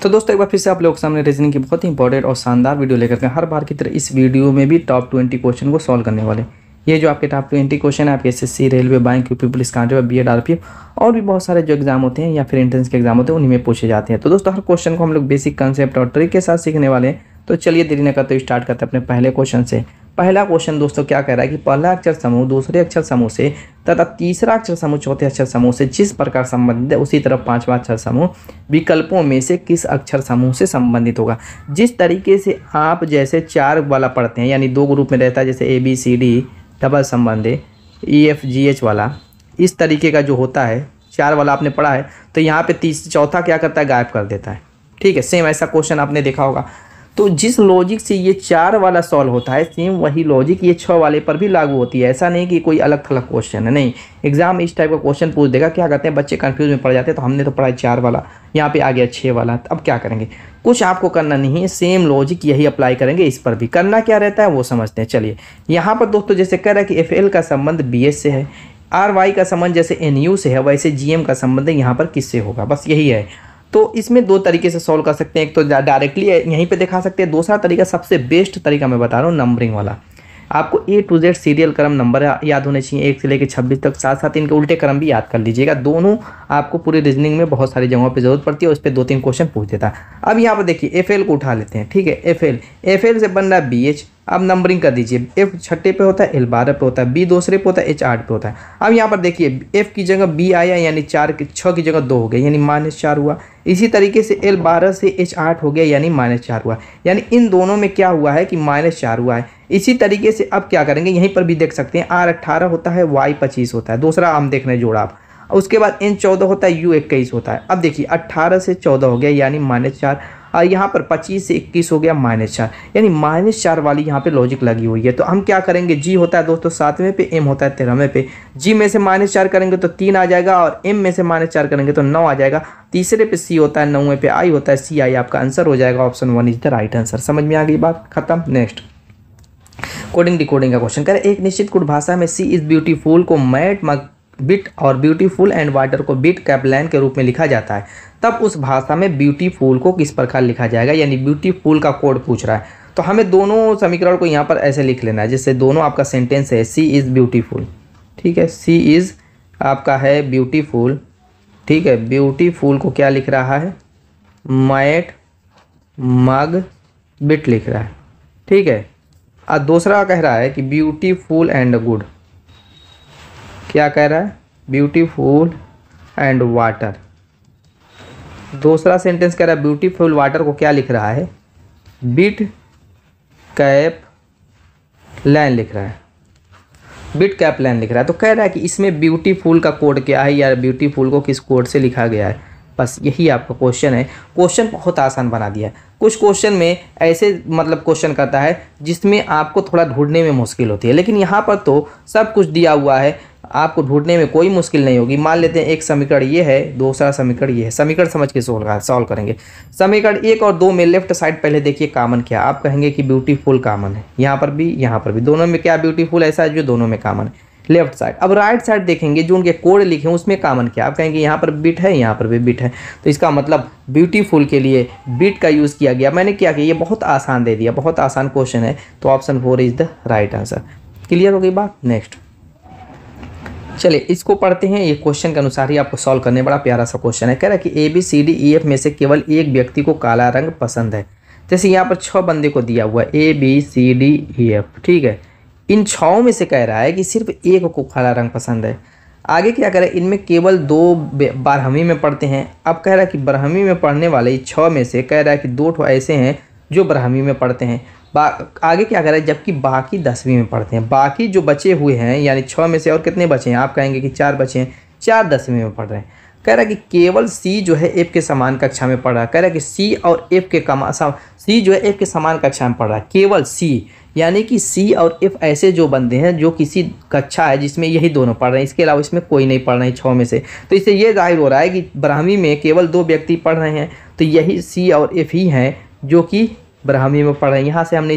तो दोस्तों एक बार फिर से आप लोगों के सामने रीजनिंग की बहुत ही इंपॉर्टेंट और शानदार वीडियो लेकर के हर बार की तरह इस वीडियो में भी टॉप 20 क्वेश्चन को सॉल्व करने वाले। ये जो आपके टॉप 20 क्वेश्चन है आपके SSC, railway, bank, UP police, constable, BEd, RPF और भी बहुत सारे जो एग्जाम होते हैं या फिर एंट्रेंस के एग्जाम होते हैं उन्हीं में पूछे जाते हैं। तो दोस्तों हर क्वेश्चन को हम लोग बेसिक कंसेप्ट और ट्रिक के साथ सीखने वाले हैं। तो चलिए देरी न करते स्टार्ट करते हैं अपने पहले क्वेश्चन से। पहला क्वेश्चन दोस्तों क्या कह रहा है कि पहला अक्षर समूह दूसरे अक्षर समूह से तथा तीसरा अक्षर समूह चौथे अक्षर समूह से जिस प्रकार संबंधित है उसी तरह पांचवा अक्षर समूह विकल्पों में से किस अक्षर समूह से संबंधित होगा। जिस तरीके से आप जैसे चार वाला पढ़ते हैं यानी दो ग्रुप में रहता है जैसे ABCD डबल संबंध EFGH वाला, इस तरीके का जो होता है चार वाला आपने पढ़ा है तो यहाँ पे चौथा क्या करता है गायब कर देता है। ठीक है, सेम ऐसा क्वेश्चन आपने देखा होगा। तो जिस लॉजिक से ये चार वाला सॉल्व होता है सेम वही लॉजिक ये छः वाले पर भी लागू होती है। ऐसा नहीं कि कोई अलग थलग क्वेश्चन है, नहीं। एग्जाम इस टाइप का क्वेश्चन पूछ देगा, क्या कहते हैं बच्चे कंफ्यूज में पड़ जाते हैं। तो हमने तो पढ़ा है चार वाला, यहाँ पे आ गया छः वाला, अब क्या करेंगे? कुछ आपको करना नहीं है, सेम लॉजिक यही अप्लाई करेंगे इस पर भी। करना क्या रहता है वो समझते हैं। चलिए यहाँ पर दोस्तों जैसे कह रहा है कि FL का संबंध BS से है, RY का संबंध जैसे NU से है, वैसे GM का संबंध यहाँ पर किससे होगा, बस यही है। तो इसमें दो तरीके से सॉल्व कर सकते हैं, एक तो डायरेक्टली यहीं पे दिखा सकते हैं, दूसरा तरीका सबसे बेस्ट तरीका मैं बता रहा हूँ नंबरिंग वाला। आपको A to Z सीरियल क्रम नंबर याद होने चाहिए 1 से लेकर 26 तक, साथ साथ इनके उल्टे क्रम भी याद कर लीजिएगा। दोनों आपको पूरी रीजनिंग में बहुत सारी जगहों पे जरूरत पड़ती है, उस पर 2-3 क्वेश्चन पूछ देता है। अब यहाँ पर देखिए FL को उठा लेते हैं। ठीक है, FL से बन रहा है BH। अब नंबरिंग कर दीजिए, F छठे पे होता है, L 12 पे होता है, B दूसरे पे होता है, H 8 पे होता है। अब यहाँ पर देखिए F की जगह B आया यानी 6 की जगह 2 हो गया यानी -4 हुआ। इसी तरीके से L 12 से H 8 हो गया यानी -4 हुआ, यानी इन दोनों में क्या हुआ है कि -4 हुआ है। इसी तरीके से अब क्या करेंगे, यहीं पर भी देख सकते हैं R 18 होता है, Y 25 होता है, दूसरा हम देख रहे हैं जोड़ा। आप उसके बाद N 14 होता है, U 21 होता है। अब देखिए 18 से 14 हो गया यानी -4, और यहाँ पर 25 से 21 हो गया -4, यानी -4 वाली यहाँ पे लॉजिक लगी हुई है। तो हम क्या करेंगे, G होता है दोस्तों 7वें पे, M होता है 13वें पे। G में से -4 करेंगे तो 3 आ जाएगा और M में से -4 करेंगे तो 9 आ जाएगा। तीसरे पे C होता है, 9वें पे I होता है, CI आपका आंसर हो जाएगा। Option 1 is the right answer. समझ में आ गई बात, खत्म। नेक्स्ट कोडिंग डिकोडिंग का क्वेश्चन करें। एक निश्चित कुट भाषा में सी इज ब्यूटीफुल को मैट बिट और ब्यूटीफुल एंड वाटर को बिट कैपलैन के रूप में लिखा जाता है, तब उस भाषा में ब्यूटीफुल को किस प्रकार लिखा जाएगा, यानी ब्यूटीफुल का कोड पूछ रहा है। तो हमें दोनों समीकरण को यहाँ पर ऐसे लिख लेना है जिससे दोनों आपका सेंटेंस है सी इज़ ब्यूटीफुल। ठीक है, सी इज़ आपका है ब्यूटीफुल। ठीक है, ब्यूटीफुल को क्या लिख रहा है, मैट मग बिट लिख रहा है। ठीक है, और दूसरा कह रहा है कि ब्यूटीफुल एंड गुड, क्या कह रहा है, ब्यूटीफुल एंड वाटर। दूसरा सेंटेंस कह रहा है ब्यूटीफुल वाटर को क्या लिख रहा है, बिट कैप लैन लिख रहा है, बिट कैप लैन लिख रहा है। तो कह रहा है कि इसमें ब्यूटीफुल का कोड क्या है या ब्यूटीफुल को किस कोड से लिखा गया है, बस यही आपका क्वेश्चन है। क्वेश्चन बहुत आसान बना दिया है। कुछ क्वेश्चन में ऐसे मतलब क्वेश्चन करता है जिसमें आपको थोड़ा ढूंढने में मुश्किल होती है, लेकिन यहाँ पर तो सब कुछ दिया हुआ है, आपको ढूंढने में कोई मुश्किल नहीं होगी। मान लेते हैं एक समीकरण ये है, दूसरा समीकरण ये है, समीकरण समझ के सॉल्व करेंगे। समीकरण 1 और 2 में लेफ्ट साइड पहले देखिए कॉमन क्या, आप कहेंगे कि ब्यूटीफुल कॉमन है, यहाँ पर भी, दोनों में क्या ब्यूटीफुल ऐसा है जो दोनों में कॉमन है, लेफ्ट साइड। अब राइट साइड देखेंगे जो उनके कोड लिखे हैं उसमें कॉमन क्या, आप कहेंगे यहाँ पर बिट है, यहाँ पर भी बिट है, तो इसका मतलब ब्यूटीफुल के लिए बिट का यूज़ किया गया। मैंने क्या किया, ये बहुत आसान दे दिया, बहुत आसान क्वेश्चन है, तो option 4 is the right answer. Clear हो गई बात। नेक्स्ट चलिए इसको पढ़ते हैं। ये क्वेश्चन के अनुसार ही आपको सॉल्व करने, बड़ा प्यारा सा क्वेश्चन है। कह रहा है कि ABCDEF में से केवल एक व्यक्ति को काला रंग पसंद है। जैसे यहाँ पर 6 बंदे को दिया हुआ है ABCDEF। ठीक है, इन 6 में से कह रहा है कि सिर्फ एक को काला रंग पसंद है। आगे क्या कह रहा है, इनमें केवल 2 बारहवीं में पढ़ते हैं। अब कह रहा है कि बारहवीं में पढ़ने वाले 6 में से कह रहा है कि 2 ऐसे हैं जो बारहवीं में पढ़ते हैं। आगे क्या कह रहा है, जबकि बाकी 10वीं में पढ़ते हैं। बाकी जो बचे हुए हैं यानी 6 में से और कितने बचे हैं, आप कहेंगे कि 4 बचे हैं, 4 10वीं में पढ़ रहे हैं। कह रहा है कि केवल C जो है F के समान कक्षा में पढ़ रहा है। कह रहा है कि C और F के C जो है F के समान कक्षा में पढ़ रहा है, केवल C, यानी कि C और F ऐसे जो बंदे हैं जो किसी कक्षा है जिसमें यही दोनों पढ़ रहे हैं, इसके अलावा इसमें कोई नहीं पढ़ रहे हैं 6 में से। तो इससे ये जाहिर हो रहा है कि बारहवीं में केवल 2 व्यक्ति पढ़ रहे हैं, तो यही C और F ही हैं जो कि बारहवीं में पढ़ रहे हैं। यहाँ से हमने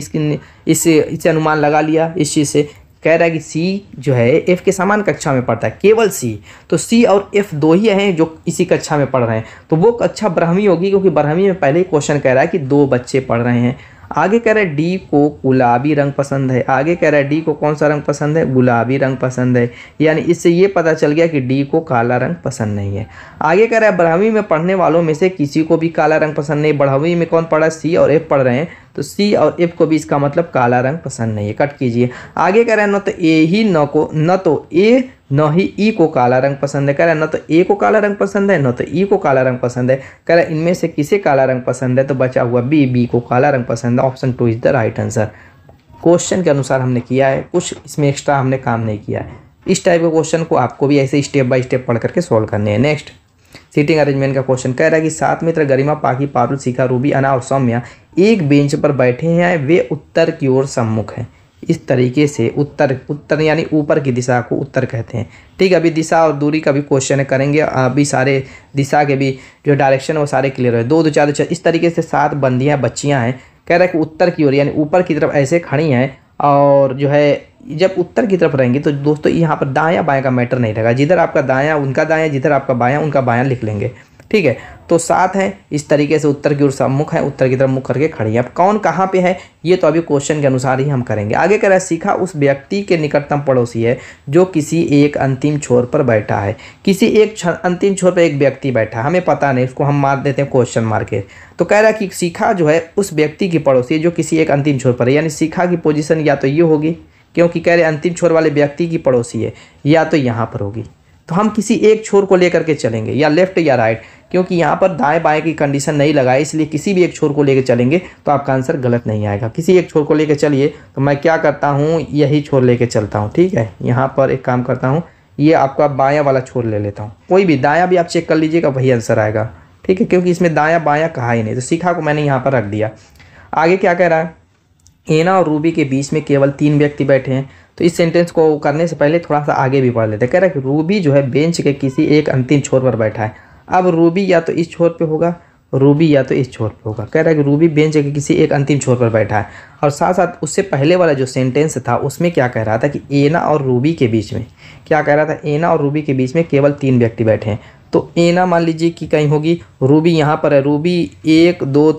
इससे अनुमान लगा लिया इस चीज़ से। कह रहा है कि सी जो है एफ के समान कक्षा में पढ़ता है, केवल सी। तो सी और एफ दो ही हैं जो इसी कक्षा में पढ़ रहे हैं, तो वो कक्षा ब्राह्मी होगी, क्योंकि ब्राह्मी में पहले ही क्वेश्चन कह रहा है कि 2 बच्चे पढ़ रहे हैं। आगे कह रहा है डी को गुलाबी रंग पसंद है। आगे कह रहा है डी को कौन सा रंग पसंद है, गुलाबी रंग पसंद है। यानी इससे ये पता चल गया कि डी को काला रंग पसंद नहीं है। आगे कह रहा है ब्राह्मी में पढ़ने वालों में से किसी को भी काला रंग पसंद नहीं। ब्राह्मी में कौन पढ़ा है, सी और एफ पढ़ रहे हैं, तो सी और एफ को भी इसका मतलब काला रंग पसंद नहीं है, कट कीजिए। आगे कह रहा है न तो ए ही न तो ए न ही ई को काला रंग पसंद है। कह रहा है न तो ए को काला रंग पसंद है, न तो ई को काला रंग पसंद है। कह रहा है इनमें से किसे काला रंग पसंद है, तो बचा हुआ बी को काला रंग पसंद है। Option 2 is the right answer. Question के अनुसार हमने किया है, कुछ इसमें एक्स्ट्रा हमने काम नहीं किया है। इस टाइप के क्वेश्चन को आपको भी ऐसे स्टेप बाय स्टेप पढ़ करके सॉल्व करने हैं। नेक्स्ट सीटिंग अरेंजमेंट का क्वेश्चन कह रहा है कि 7 मित्र गरिमा, पाकी, पारुल, शिखा, रूबी, अना और सौम्या एक बेंच पर बैठे हैं। वे उत्तर की ओर सम्मुख हैं। इस तरीके से उत्तर यानी ऊपर की दिशा को उत्तर कहते हैं। ठीक है, अभी दिशा और दूरी का भी क्वेश्चन करेंगे। अभी सारे दिशा के भी जो डायरेक्शन है वो सारे क्लियर है। 2 2 4 4 इस तरीके से 7 बंदियां बच्चियां हैं। कह रहा है कि उत्तर की ओर यानी ऊपर की तरफ ऐसे खड़ी हैं, और जो है जब उत्तर की तरफ रहेंगी तो दोस्तों यहाँ पर दायां बायां का मैटर नहीं रहेगा। जिधर आपका दायां उनका दायां, जिधर आपका बायां उनका बायां लिख लेंगे। ठीक है, तो 7 है इस तरीके से उत्तर की ओर सम्मुख है, उत्तर की तरफ मुख करके खड़ी है। अब कौन कहाँ पे है ये तो अभी क्वेश्चन के अनुसार ही हम करेंगे। आगे कह रहा है शिखा उस व्यक्ति के निकटतम पड़ोसी है जो किसी एक अंतिम छोर पर बैठा है। किसी एक अंतिम छोर पर एक व्यक्ति बैठा है, हमें पता नहीं, उसको हम मार देते हैं क्वेश्चन मार के। तो कह रहा है कि शिखा जो है उस व्यक्ति की पड़ोसी है जो किसी एक अंतिम छोर पर है। यानी शिखा की पोजीशन या तो ये होगी, क्योंकि कह रहे अंतिम छोर वाले व्यक्ति की पड़ोसी है, या तो यहाँ पर होगी। तो हम किसी एक छोर को लेकर के चलेंगे, या लेफ्ट या राइट, क्योंकि यहाँ पर दाएं बाएं की कंडीशन नहीं लगाई, इसलिए किसी भी एक छोर को लेकर चलेंगे तो आपका आंसर गलत नहीं आएगा। किसी एक छोर को लेकर चलिए, तो मैं क्या करता हूँ, यही छोर लेकर चलता हूँ। ठीक है, यहाँ पर एक काम करता हूँ, ये आपका बायां वाला छोर ले लेता हूँ। कोई भी दायां भी आप चेक कर लीजिएगा, वही आंसर आएगा। ठीक है, क्योंकि इसमें दायां बायां कहा ही नहीं, तो शिखा को मैंने यहाँ पर रख दिया। आगे क्या कह रहा है, एना और रूबी के बीच में केवल 3 व्यक्ति बैठे हैं। तो इस सेंटेंस को करने से पहले थोड़ा सा आगे भी पढ़ लेते हैं। कह रहा है कि रूबी जो है बेंच के किसी एक अंतिम छोर पर बैठा है। अब रूबी या तो इस छोर पे होगा, रूबी या तो इस छोर पे होगा। कह रहा है कि रूबी बेंच के किसी एक अंतिम छोर पर बैठा है। और साथ साथ उससे पहले वाला जो सेंटेंस था उसमें क्या कह रहा था कि एना और रूबी के बीच में, क्या कह रहा था, एना और रूबी के बीच में केवल 3 व्यक्ति बैठे हैं। तो एना मान लीजिए कि कहीं होगी, रूबी यहाँ पर है, रूबी 1 2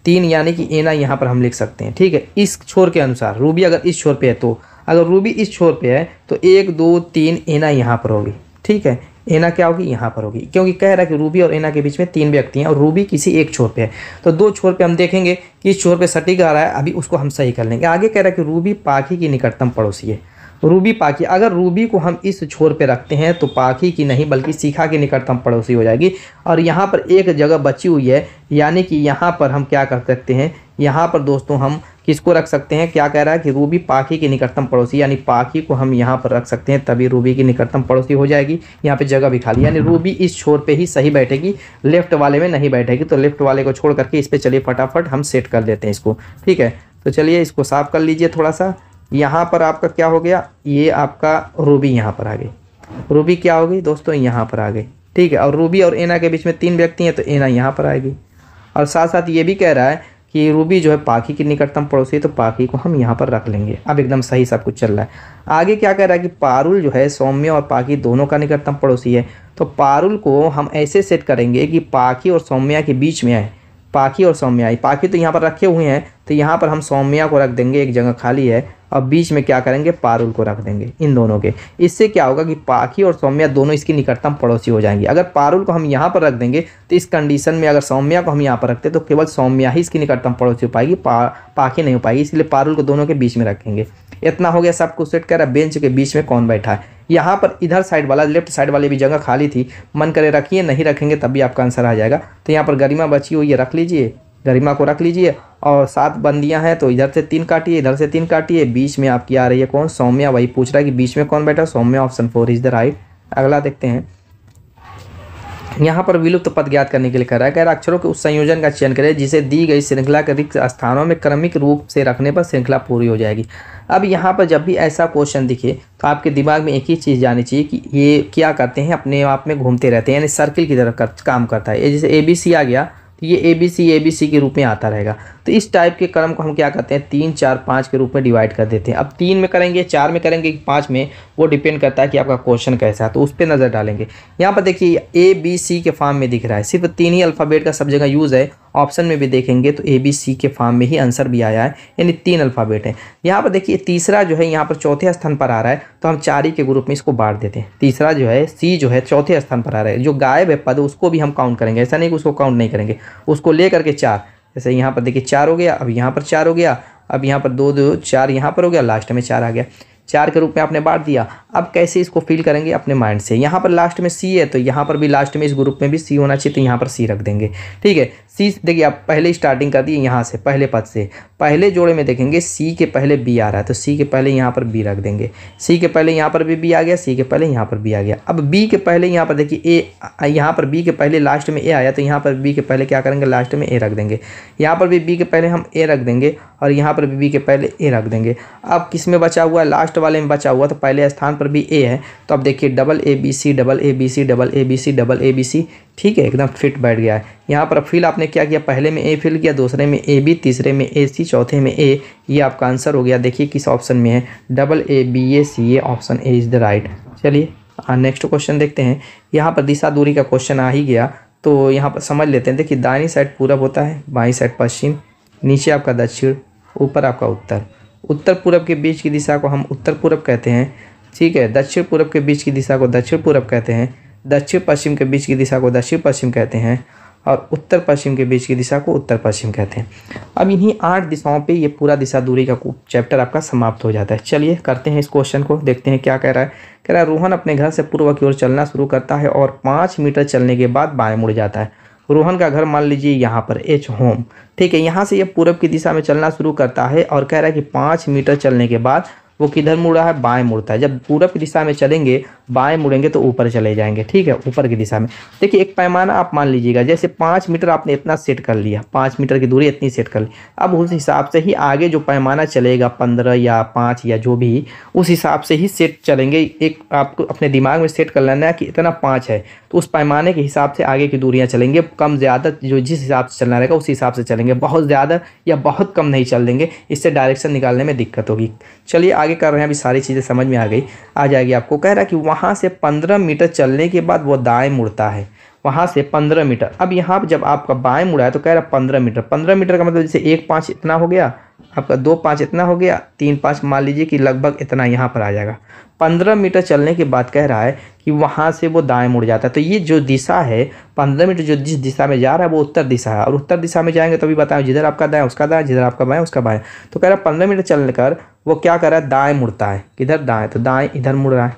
3 यानी कि एना यहाँ पर हम लिख सकते हैं। ठीक है, इस छोर के अनुसार रूबी अगर इस छोर पे है, तो अगर रूबी इस छोर पे है तो 1 2 3 एना यहाँ पर होगी। ठीक है, एना क्या होगी, यहाँ पर होगी, क्योंकि कह रहा है कि रूबी और एना के बीच में 3 व्यक्ति हैं और रूबी किसी एक छोर पे है। तो 2 छोर पे हम देखेंगे कि इस छोर पे सटीक आ रहा है, अभी उसको हम सही कर लेंगे। आगे कह रहा है कि रूबी पाखी की निकटतम पड़ोसी है। रूबी पाखी, अगर रूबी को हम इस छोर पे रखते हैं तो पाखी की नहीं बल्कि शिखा की निकटतम पड़ोसी हो जाएगी। और यहाँ पर एक जगह बची हुई है, यानी कि यहाँ पर हम क्या कर सकते हैं, यहाँ पर दोस्तों हम किसको रख सकते हैं, क्या कह रहा है कि रूबी पाखी की निकटतम पड़ोसी, यानी पाखी को हम यहाँ पर रख सकते हैं, तभी रूबी की निकटतम पड़ोसी हो जाएगी। यहाँ पे जगह भी खाली, यानी रूबी इस छोर पे ही सही बैठेगी, लेफ्ट वाले में नहीं बैठेगी। तो लेफ्ट वाले को छोड़ करके इस पर चलिए फटाफट हम सेट कर देते हैं इसको। ठीक है, तो चलिए इसको साफ कर लीजिए थोड़ा सा। यहाँ पर आपका क्या हो गया, ये आपका रूबी यहाँ पर आ गई, रूबी क्या हो गई दोस्तों, यहाँ पर आ गई। ठीक है, और रूबी और एना के बीच में 3 व्यक्ति हैं तो एना यहाँ पर आएगी। और साथ साथ ये भी कह रहा है कि रूबी जो है पाखी की निकटतम पड़ोसी है, तो पाखी को हम यहाँ पर रख लेंगे। अब एकदम सही सब कुछ चल रहा है। आगे क्या कह रहा है कि पारुल जो है सौम्या और पाखी दोनों का निकटतम पड़ोसी है। तो पारुल को हम ऐसे सेट करेंगे कि पाखी और सौम्या के बीच में है, पाखी और सौम्या आई, पाखी तो यहाँ पर रखे हुए हैं, तो यहाँ पर हम सौम्या को रख देंगे, एक जगह खाली है, और बीच में क्या करेंगे, पारुल को रख देंगे, इन दोनों के। इससे क्या होगा कि पाखी और सौम्या दोनों इसकी निकटतम पड़ोसी हो जाएंगी। अगर पारुल को हम यहाँ पर रख देंगे तो इस कंडीशन में अगर सौम्या को हम यहाँ पर रखते तो केवल सौम्या ही इसकी निकटतम पड़ोसी हो पाएगी, पाखी नहीं हो पाएगी, इसलिए पारुल को दोनों के बीच में रखेंगे। इतना हो गया, सब कुछ सेट कर रहा है। बेंच के बीच में कौन बैठा है, यहाँ पर इधर साइड वाला, लेफ्ट साइड वाले भी जगह खाली थी, मन करे रखिए, नहीं रखेंगे तब भी आपका आंसर आ जाएगा। तो यहाँ पर गरिमा बची हुई है, रख लीजिए, गरिमा को रख लीजिए। और 7 बंदियां हैं तो इधर से 3 काटिए, इधर से 3 काटिए, बीच में आपकी आ रही है कौन, सौम्या। वही पूछ रहा है कि बीच में कौन बैठा, Saumya. Option 4 is the right. अगला देखते हैं, यहाँ पर विलुप्त पद ज्ञात करने के लिए कह रहा है, कह रहा अक्षरों के उस संयोजन का चयन करें जिसे दी गई श्रृंखला के रिक्त स्थानों में क्रमिक रूप से रखने पर श्रृंखला पूरी हो जाएगी। अब यहाँ पर जब भी ऐसा क्वेश्चन दिखे तो आपके दिमाग में एक ही चीज़ जानी चाहिए कि ये क्या करते हैं, अपने आप में घूमते रहते हैं, यानी सर्किल की तरह काम करता है। ये जैसे ABC आ गया, तो ये ए बी सी के रूप में आता रहेगा। तो इस टाइप के क्रम को हम क्या करते हैं 3, 4, 5 के रूप में डिवाइड कर देते हैं। अब 3 में करेंगे, 4 में करेंगे, 5 में, वो डिपेंड करता है कि आपका क्वेश्चन कैसा है, तो उस पर नज़र डालेंगे। यहाँ पर देखिए ए बी सी के फॉर्म में दिख रहा है, सिर्फ 3 ही अल्फ़ाबेट का सब जगह यूज़ है। ऑप्शन में भी देखेंगे तो ए बी सी के फॉर्म में ही आंसर भी आया है, यानी 3 अल्फ़ाबेट है। यहाँ पर देखिए तीसरा जो है यहाँ पर चौथे स्थान पर आ रहा है, तो हम 4 ही के ग्रुप में इसको बांट देते हैं। तीसरा जो है सी जो है चौथे स्थान पर आ रहा है, जो गायब है पद उसको भी हम काउंट करेंगे, ऐसा नहीं कि उसको काउंट नहीं करेंगे, उसको ले करके 4। जैसे यहाँ पर देखिए 4 हो गया, अब यहाँ पर 4 हो गया, अब यहाँ पर 2 2 4 यहाँ पर हो गया, लास्ट में 4 आ गया। 4 के रूप में आपने बांट दिया। अब कैसे इसको फिल करेंगे अपने माइंड से, यहाँ पर लास्ट में सी है तो यहाँ पर भी लास्ट में इस ग्रुप में भी सी होना चाहिए, तो यहाँ पर सी रख देंगे। ठीक है, सी देखिए आप पहले स्टार्टिंग कर दिए यहाँ से, पहले पद से, पहले जोड़े में देखेंगे सी के पहले बी आ रहा है, तो सी के पहले यहाँ पर बी रख देंगे। सी के पहले यहाँ पर भी बी आ गया, सी के पहले यहाँ पर बी आ गया। अब बी के पहले यहाँ पर देखिए ए, यहाँ पर बी के पहले लास्ट में ए आया, तो यहाँ पर बी के पहले क्या करेंगे, लास्ट में ए रख देंगे। यहाँ पर भी बी के पहले हम ए रख देंगे और यहाँ पर भी बी के पहले ए रख देंगे। अब किस में बचा हुआ है, लास्ट वाले में बचा हुआ, तो पहले स्थान पर भी ए है, तो अब देखिए double A B C double A B C double A B C double A B C. ठीक है, एकदम फिट बैठ गया है। यहाँ पर फिल आपने क्या किया, पहले में ए फिल किया, दूसरे में ए बी, तीसरे में ए सी, चौथे में ए। ये आपका आंसर हो गया। देखिए किस ऑप्शन में है, double A B A C A, option A is the right. चलिए नेक्स्ट क्वेश्चन देखते हैं। यहाँ पर दिशा दूरी का क्वेश्चन आ ही गया, तो यहाँ पर समझ लेते हैं। देखिए दाहिनी साइड पूरब होता है, बाईं साइड पश्चिम, नीचे आपका दक्षिण, ऊपर आपका उत्तर। उत्तर पूरब के बीच की दिशा को हम उत्तर पूरब कहते हैं। ठीक है, दक्षिण पूरब के बीच की दिशा को दक्षिण पूरब कहते हैं, दक्षिण पश्चिम के बीच की दिशा को दक्षिण पश्चिम कहते हैं, और उत्तर पश्चिम के बीच की दिशा को उत्तर पश्चिम कहते हैं। अब इन्हीं 8 दिशाओं पे ये पूरा दिशा दूरी का चैप्टर आपका समाप्त हो जाता है। चलिए करते हैं इस क्वेश्चन को, देखते हैं क्या कह रहा है। कह रहा है रोहन अपने घर से पूर्व की ओर चलना शुरू करता है और 5 मीटर चलने के बाद बाएं मुड़ जाता है। रोहन का घर मान लीजिए यहाँ पर एच होम। ठीक है, यहाँ से ये पूरब की दिशा में चलना शुरू करता है और कह रहा है कि 5 मीटर चलने के बाद वो किधर मुड़ा है, बाएं मुड़ता है। जब पूरब की दिशा में चलेंगे, बाएं मुड़ेंगे तो ऊपर चले जाएंगे। ठीक है, ऊपर की दिशा में। देखिए एक पैमाना आप मान लीजिएगा, जैसे 5 मीटर आपने इतना सेट कर लिया, 5 मीटर की दूरी इतनी सेट कर ली। अब उस हिसाब से ही आगे जो पैमाना चलेगा 15 या 5 या जो भी, उस हिसाब से ही सेट चलेंगे। एक आपको अपने दिमाग में सेट कर लेना है कि इतना 5 है, तो उस पैमाने के हिसाब से आगे की दूरियाँ चलेंगे। कम ज़्यादा जो जिस हिसाब से चलना रहेगा उस हिसाब से चलेंगे, बहुत ज़्यादा या बहुत कम नहीं चल देंगे, इससे डायरेक्शन निकालने में दिक्कत होगी। चलिए आगे कर रहे हैं, अभी सारी चीज़ें समझ में आ जाएगी आपको। कह रहा है कि वहाँ से 15 मीटर चलने के बाद वो दाएं मुड़ता है, वहाँ से 15 मीटर। अब यहाँ पर जब आपका बाएं मुड़ा है तो कह रहा है 15 मीटर। 15 मीटर का मतलब जैसे 1 5 इतना हो गया आपका, 2 5 इतना हो गया, 3 5 मान लीजिए कि लगभग इतना यहाँ पर आ जाएगा। 15 मीटर चलने के बाद कह रहा है कि वहाँ से वो दाएं मुड़ जाता है। तो ये जो दिशा है 15 मीटर जो जिस दिशा में जा रहा है वो उत्तर दिशा है, और उत्तर दिशा में जाएंगे तो भी बताएं, जिधर आपका दाएं उसका दाएं, जिधर आपका बाएं उसका बाएं। तो कह रहा है 15 मीटर चलने कर वो क्या कर रहा है, दाएं मुड़ता है। किधर, दाएं, तो दाएं इधर मुड़ रहा है।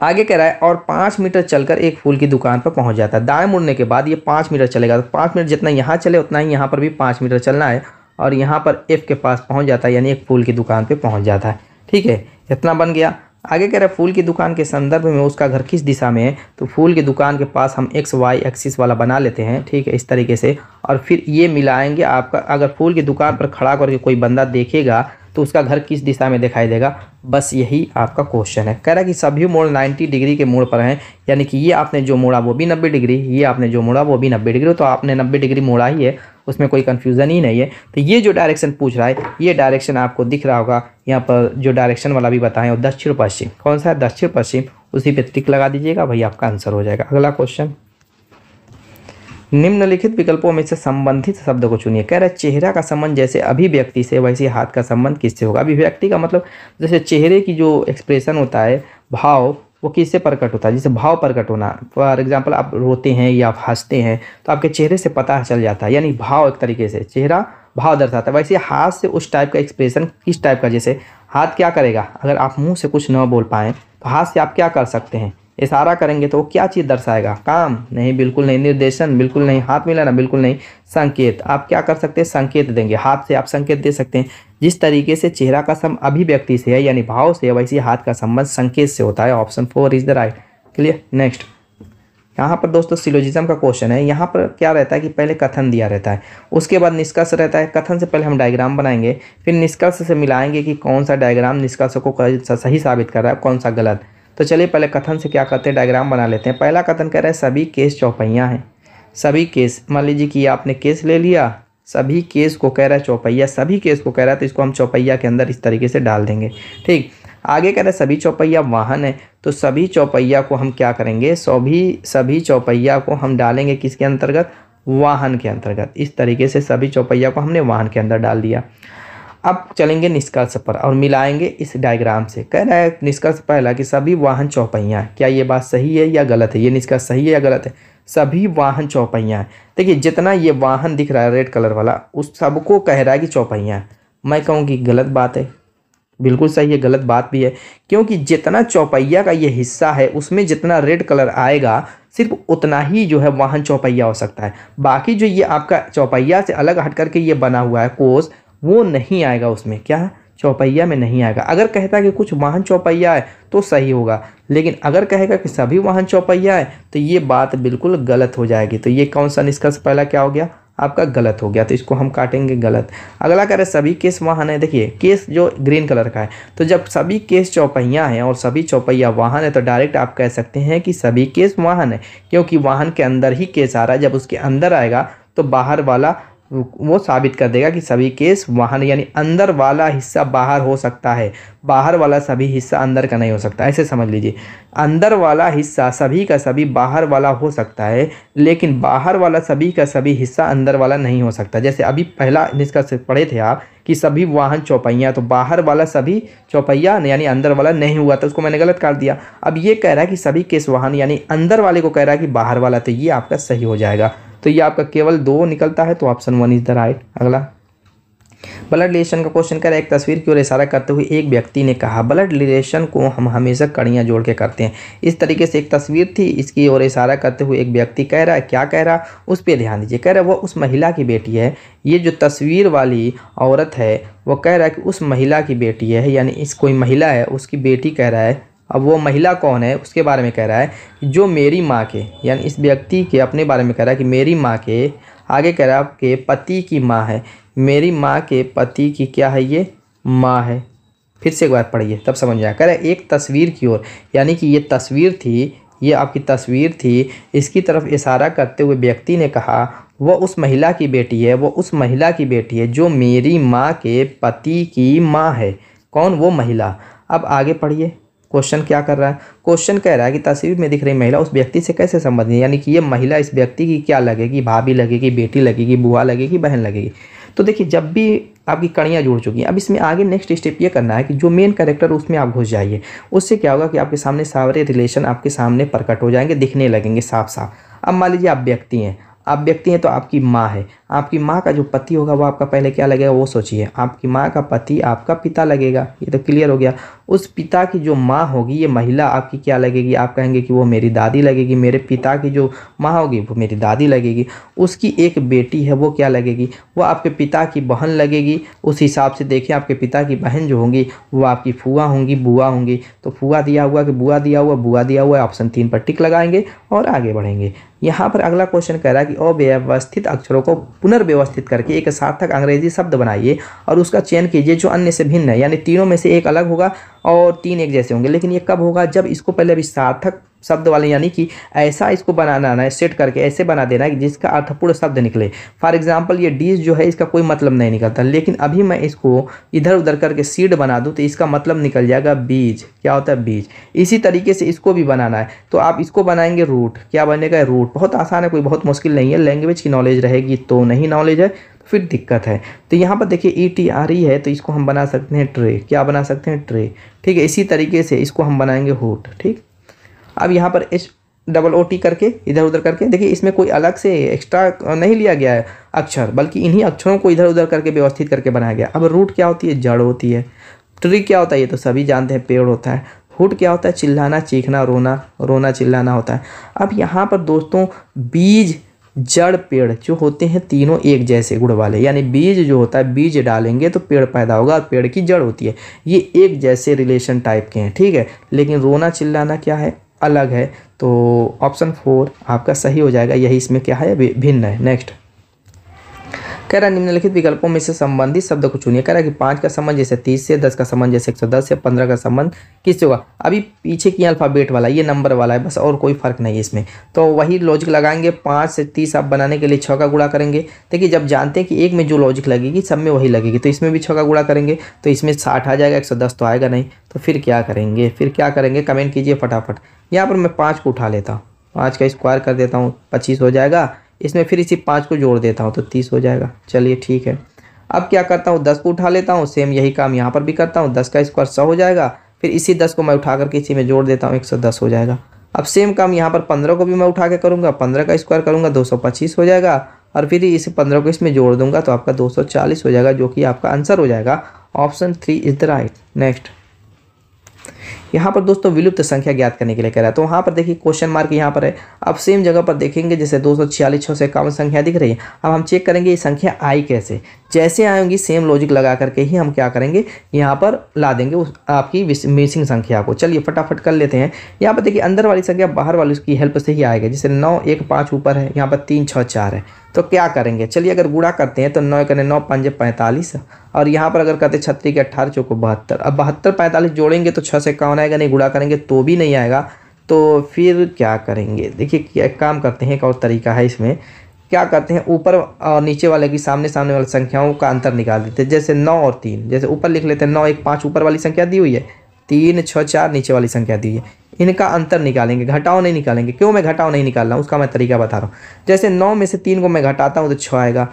आगे कह रहा है और 5 मीटर चलकर एक फूल की दुकान पर पहुंच जाता है। दाएं मुड़ने के बाद ये 5 मीटर चलेगा, तो 5 मीटर जितना यहाँ चले उतना ही यहाँ पर भी 5 मीटर चलना है, और यहाँ पर एफ के पास पहुँच जाता है, यानी एक फूल की दुकान पर पहुँच जाता है। ठीक है, इतना बन गया। आगे कह रहा है फूल की दुकान के संदर्भ में उसका घर किस दिशा में है, तो फूल की दुकान के पास हम एक्स वाई एक्सिस वाला बना लेते हैं। ठीक है, इस तरीके से, और फिर ये मिलाएंगे। आपका अगर फूल की दुकान पर खड़ा करके कोई बंदा देखेगा तो उसका घर किस दिशा में दिखाई देगा, बस यही आपका क्वेश्चन है। कह रहा है कि सभी मोड़ 90 डिग्री के मोड़ पर हैं, यानी कि ये आपने जो मोड़ा वो भी 90 डिग्री, ये आपने जो मोड़ा वो भी 90 डिग्री, तो आपने 90 डिग्री मोड़ा ही है, उसमें कोई कन्फ्यूज़न ही नहीं है। तो ये जो डायरेक्शन पूछ रहा है, ये डायरेक्शन आपको दिख रहा होगा यहाँ पर, जो डायरेक्शन वाला भी बताएं, और दक्षिण पश्चिम। कौन सा है, दक्षिण पश्चिम, उसी पे टिक लगा दीजिएगा, भाई आपका आंसर हो जाएगा। अगला क्वेश्चन, निम्नलिखित विकल्पों में से संबंधित शब्द को चुनिए। कह रहा है चेहरा का संबंध जैसे अभिव्यक्ति से वैसे हाथ का संबंध किससे होगा। अभिव्यक्ति का मतलब जैसे चेहरे की जो एक्सप्रेशन होता है, भाव, वो किससे प्रकट होता है, जैसे भाव प्रकट होना। फॉर एग्जांपल आप रोते हैं या आप हंसते हैं तो आपके चेहरे से पता चल जाता है, यानी भाव एक तरीके से चेहरा भाव दर्शाता है। वैसे हाथ से उस टाइप का एक्सप्रेशन किस टाइप का, जैसे हाथ क्या करेगा, अगर आप मुँह से कुछ न बोल पाएँ तो हाथ से आप क्या कर सकते हैं, इशारा करेंगे, तो वो क्या चीज़ दर्शाएगा, काम नहीं, बिल्कुल नहीं, निर्देशन बिल्कुल नहीं, हाथ मिलाना बिल्कुल नहीं, संकेत। आप क्या कर सकते हैं, संकेत देंगे, हाथ से आप संकेत दे सकते हैं। जिस तरीके से चेहरा का संबंध अभिव्यक्ति से है यानी भाव से, वैसे हाथ का संबंध संकेत से होता है। Option 4 is the right. Clear. Next, यहाँ पर दोस्तों सिलोजिज्म का क्वेश्चन है। यहाँ पर क्या रहता है कि पहले कथन दिया रहता है, उसके बाद निष्कर्ष रहता है। कथन से पहले हम डायग्राम बनाएंगे, फिर निष्कर्ष से मिलाएंगे कि कौन सा डायग्राम निष्कर्ष को सही साबित कर रहा है, कौन सा गलत। तो चलिए पहले कथन से क्या करते हैं, डायग्राम बना लेते हैं। पहला कथन कह रहा है सभी केस चौपहिया हैं, सभी केस, मान लीजिए कि आपने केस ले लिया, सभी केस को कह रहा है चौपहिया, सभी केस को कह रहा है तो इसको हम चौपहिया के अंदर इस तरीके से डाल देंगे। ठीक, आगे कह रहा है सभी चौपहिया वाहन है, तो सभी चौपहिया को हम क्या करेंगे, सभी चौपहिया को हम डालेंगे किसके अंतर्गत, वाहन के अंतर्गत। इस तरीके से सभी चौपहिया को हमने वाहन के अंदर डाल दिया। अब चलेंगे निष्कर्ष पर और मिलाएंगे इस डायग्राम से। कह रहा है निष्कर्ष पहला कि सभी वाहन चौपहिया हैं। क्या ये बात सही है या गलत है, ये निष्कर्ष सही है या गलत है। सभी वाहन चौपहिया हैं। देखिए जितना ये वाहन दिख रहा है रेड कलर वाला, उस सबको कह रहा है कि चौपहिया है। मैं कहूँगी गलत बात है, बिल्कुल सही है, गलत बात भी है, क्योंकि जितना चौपहिया का ये हिस्सा है उसमें जितना रेड कलर आएगा सिर्फ उतना ही जो है वाहन चौपहिया हो सकता है। बाकी जो ये आपका चौपहिया से अलग हट करके ये बना हुआ है कोस, वो नहीं आएगा उसमें, क्या चौपहिया में नहीं आएगा। अगर कहता है कि कुछ वाहन चौपहिया है तो सही होगा, लेकिन अगर कहेगा कि सभी वाहन चौपहिया है तो ये बात बिल्कुल गलत हो जाएगी। तो ये कौन सा निष्कर्ष पहला क्या हो गया, आपका गलत हो गया, तो इसको हम काटेंगे गलत। अगला कह रहे सभी केस वाहन है। देखिए केस जो ग्रीन कलर का है, तो जब सभी केस चौपहिया हैं और सभी चौपहिया वाहन है तो डायरेक्ट आप कह सकते हैं कि सभी केस वाहन है, क्योंकि वाहन के अंदर ही केस आ रहा है। जब उसके अंदर आएगा तो बाहर वाला वो साबित कर देगा कि सभी केस वाहन, यानी अंदर वाला हिस्सा बाहर हो सकता है, बाहर वाला सभी हिस्सा अंदर का नहीं हो सकता। ऐसे समझ लीजिए, अंदर वाला हिस्सा सभी का सभी बाहर वाला हो सकता है, लेकिन बाहर वाला सभी का सभी हिस्सा अंदर वाला नहीं हो सकता। जैसे अभी पहला निष्कर्ष पढ़े थे आप कि सभी वाहन चौपहिया, तो बाहर वाला सभी चौपहिया यानी अंदर वाला नहीं हुआ, तो उसको मैंने गलत काट दिया। अब ये कह रहा है कि सभी केस वाहन यानी अंदर वाले को कह रहा है कि बाहर वाला, तो ये आपका सही हो जाएगा। तो ये आपका केवल 2 निकलता है, तो ऑप्शन 1 इज द राइट। अगला ब्लड रिलेशन का क्वेश्चन कर, एक तस्वीर की ओर इशारा करते हुए एक व्यक्ति ने कहा, ब्लड रिलेशन को हम हमेशा कड़ियाँ जोड़ के करते हैं। इस तरीके से एक तस्वीर थी, इसकी ओर इशारा करते हुए एक व्यक्ति कह रहा है, क्या कह रहा, उस पर ध्यान दीजिए। कह रहा है वो उस महिला की बेटी है। ये जो तस्वीर वाली औरत है वो कह रहा है कि उस महिला की बेटी है, यानी इस कोई महिला है उसकी बेटी कह रहा है। अब वो महिला कौन है उसके बारे में कह रहा है, जो मेरी माँ के, यानी इस व्यक्ति के अपने बारे में कह रहा है कि मेरी माँ के, आगे कह रहा है कि पति की माँ है, मेरी माँ के पति की क्या है, ये माँ है। फिर से एक बार पढ़िए तब समझ जाए। कह रहा है एक तस्वीर की ओर, यानी कि ये तस्वीर थी, ये आपकी तस्वीर थी, इसकी तरफ इशारा करते हुए व्यक्ति ने कहा वो उस महिला की बेटी है, वो उस महिला की बेटी है जो मेरी माँ के पति की माँ है। कौन, वो महिला। अब आगे पढ़िए क्वेश्चन क्या कर रहा है। क्वेश्चन कह रहा है कि तस्वीर में दिख रही महिला उस व्यक्ति से कैसे संबंधित है, यानी कि ये महिला इस व्यक्ति की क्या लगेगी, भाभी लगेगी, बेटी लगेगी, बुआ लगेगी, बहन लगेगी। तो देखिए जब भी आपकी कड़ियाँ जुड़ चुकी हैं, अब इसमें आगे नेक्स्ट स्टेप ये करना है कि जो मेन कैरेक्टर उसमें आप घुस जाइए। उससे क्या होगा कि आपके सामने सारे रिलेशन आपके सामने प्रकट हो जाएंगे, दिखने लगेंगे साफ साफ। अब मान लीजिए आप व्यक्ति हैं, आप व्यक्ति हैं तो आपकी माँ है, आपकी माँ का जो पति होगा वो आपका पहले क्या लगेगा वो सोचिए। आपकी माँ का पति आपका पिता लगेगा, ये तो क्लियर हो गया। उस पिता की जो माँ होगी ये महिला आपकी क्या लगेगी, आप कहेंगे कि वो मेरी दादी लगेगी। मेरे पिता की जो माँ होगी वो मेरी दादी लगेगी। उसकी एक बेटी है वो क्या लगेगी, वो आपके पिता की बहन लगेगी। उस हिसाब से देखिए आपके पिता की बहन जो होंगी वो आपकी फूआ होंगी, बुआ होंगी। तो फूआ दिया हुआ कि बुआ दिया हुआ, बुआ दिया हुआ, ऑप्शन 3 पर टिक लगाएंगे और आगे बढ़ेंगे। यहाँ पर अगला क्वेश्चन कह रहा है कि अव्यवस्थित अक्षरों को पुनर्व्यवस्थित करके एक सार्थक अंग्रेजी शब्द बनाइए और उसका चयन कीजिए जो अन्य से भिन्न है, यानी तीनों में से एक अलग होगा और 3 एक जैसे होंगे। लेकिन ये कब होगा, जब इसको पहले अभी सार्थक शब्द वाले, यानी कि ऐसा इसको बनाना है, सेट करके ऐसे बना देना है कि जिसका अर्थपूर्ण शब्द निकले। फॉर एग्जांपल ये डीज जो है इसका कोई मतलब नहीं निकलता, लेकिन अभी मैं इसको इधर उधर करके सीड बना दूं तो इसका मतलब निकल जाएगा बीज। क्या होता है, बीज। इसी तरीके से इसको भी बनाना है तो आप इसको बनाएंगे रूट। क्या बनेगा, रूट। बहुत आसान है, कोई बहुत मुश्किल नहीं है। लैंग्वेज की नॉलेज रहेगी तो, नहीं नॉलेज है फिर दिक्कत है। तो यहाँ पर देखिए ETRE है तो इसको हम बना सकते हैं ट्रे। क्या बना सकते हैं, ट्रे। ठीक है, इसी तरीके से इसको हम बनाएंगे हुट। ठीक, अब यहाँ पर HOOT करके इधर उधर करके देखिए, इसमें कोई अलग से एक्स्ट्रा नहीं लिया गया है अक्षर, बल्कि इन्हीं अक्षरों को इधर उधर करके व्यवस्थित करके बनाया गया। अब रूट क्या होती है, जड़ होती है। ट्री क्या होता है, ये तो सभी जानते हैं, पेड़ होता है। हुट क्या होता है, चिल्लाना, चीखना, रोना, रोना चिल्लाना होता है। अब यहाँ पर दोस्तों बीज, जड़, पेड़ जो होते हैं तीनों एक जैसे गुण वाले, यानी बीज जो होता है, बीज डालेंगे तो पेड़ पैदा होगा और पेड़ की जड़ होती है। ये एक जैसे रिलेशन टाइप के हैं। ठीक है, लेकिन रोना चिल्लाना क्या है, अलग है। तो ऑप्शन 4 आपका सही हो जाएगा। यही इसमें क्या है, भिन्न है। नेक्स्ट कह रहा है निम्नलिखित विकल्पों में से संबंधित शब्द को चुनिए। कह रहा है कि 5 का संबंध जैसे 30 से, 10 का संबंध जैसे 110 से, 15 का संबंध किससे होगा। अभी पीछे की अल्फ़ाबेट वाला ये नंबर वाला है बस, और कोई फर्क नहीं है इसमें। तो वही लॉजिक लगाएंगे। 5 से 30 आप बनाने के लिए 6 का गुणा करेंगे। देखिए जब जानते हैं कि एक में जो लॉजिक लगेगी सब में वही लगेगी, तो इसमें भी 6 का गुणा करेंगे तो इसमें 60 आ जाएगा, 110 तो आएगा नहीं। तो फिर क्या करेंगे, कमेंट कीजिए फटाफट। यहाँ पर मैं 5 को उठा लेता हूँ, 5 का स्क्वायर कर देता हूँ, 25 हो जाएगा। इसमें फिर इसी 5 को जोड़ देता हूँ तो 30 हो जाएगा। चलिए ठीक है। अब क्या करता हूँ, 10 को उठा लेता हूँ, सेम यही काम यहाँ पर भी करता हूँ। 10 का स्क्वायर 100 हो जाएगा, फिर इसी 10 को मैं उठा करके इसी में जोड़ देता हूँ, 110 हो जाएगा। अब सेम काम यहाँ पर 15 को भी मैं उठा के करूँगा, 15 का स्क्वायर करूँगा 225 हो जाएगा, और फिर इस 15 को इसमें जोड़ दूंगा तो आपका 240 हो जाएगा, जो कि आपका आंसर हो जाएगा। Option 3 is the right. Next, यहाँ पर दोस्तों विलुप्त संख्या ज्ञात करने के लिए कह रहा है। तो वहाँ पर देखिए क्वेश्चन मार्क यहाँ पर है। अब सेम जगह पर देखेंगे जैसे 246, 651 संख्या दिख रही है। अब हम चेक करेंगे ये संख्या आई कैसे। जैसे आएंगी सेम लॉजिक लगा करके ही हम क्या करेंगे, यहाँ पर ला देंगे उस आपकी मिसिंग संख्या को। चलिए फटाफट कर लेते हैं। यहाँ पर देखिए अंदर वाली संख्या बाहर वाली उसकी हेल्प से ही आएगा। जैसे 9, 1, 5 ऊपर है, यहाँ पर 3, 6, 4 है। तो क्या करेंगे, चलिए अगर गुणा करते हैं तो 9 करें 9 5 45, और यहाँ पर अगर करते 36 के 18 चौको 72। अब 72 45 जोड़ेंगे तो 6 से 51 आएगा नहीं, गुणा करेंगे तो भी नहीं आएगा। तो फिर क्या करेंगे, देखिए एक काम करते हैं, एक और तरीका है इसमें। क्या करते हैं, ऊपर और नीचे वाले की सामने वाली संख्याओं का अंतर निकाल देते हैं। जैसे 9 और 3, जैसे ऊपर लिख लेते हैं 9, 1, 5 ऊपर वाली संख्या दी हुई है, 3, 6, 4 नीचे वाली संख्या दी है। इनका अंतर निकालेंगे, घटाओ नहीं निकालेंगे। क्यों मैं घटाओ नहीं निकाल रहा हूँ, उसका मैं तरीका बता रहा हूँ। जैसे 9 में से 3 को मैं घटाता हूँ तो 6 आएगा।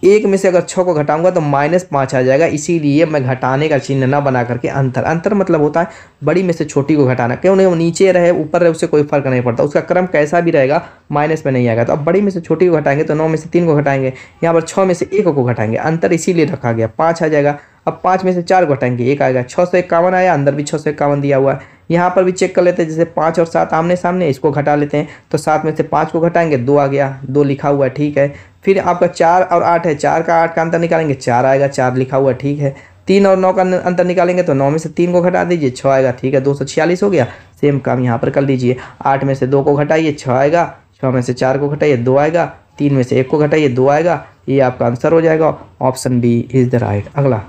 1 में से अगर 6 को घटाऊंगा तो -5 आ जाएगा। इसीलिए मैं घटाने का चिन्ह ना बना करके अंतर मतलब होता है बड़ी में से छोटी को घटाना। क्यों नहीं, वो नीचे रहे ऊपर रहे उससे कोई फर्क नहीं पड़ता, उसका क्रम कैसा भी रहेगा माइनस में नहीं आएगा। तो अब बड़ी में से छोटी को घटाएंगे तो 9 में से 3 को घटाएंगे, यहाँ पर 6 में से 1 को घटाएंगे, अंतर इसीलिए रखा गया, 5 आ जाएगा। अब 5 में से 4 घटाएंगे, 1 आएगा। 651 आया, अंदर भी 651 दिया हुआ है। यहाँ पर भी चेक कर लेते हैं, जैसे 5 और 7 आमने सामने, इसको घटा लेते हैं तो 7 में से 5 को घटाएंगे, 2 आ गया, 2 लिखा हुआ है, ठीक है। फिर आपका 4 और 8 है, 4 का 8 का अंतर निकालेंगे, 4 आएगा, 4 लिखा हुआ है, ठीक है। 3 और 9 का अंतर निकालेंगे तो 9 में से 3 को घटा दीजिए, 6 आएगा, ठीक है, 246 हो गया। सेम काम यहाँ पर कर लीजिए। 8 में से 2 को घटाइए, 6 आएगा। 6 में से 4 को घटाइए, 2 आएगा। 3 में से 1 को घटाइए, 2 आएगा। ये आपका आंसर हो जाएगा। Option B is the right. अगला,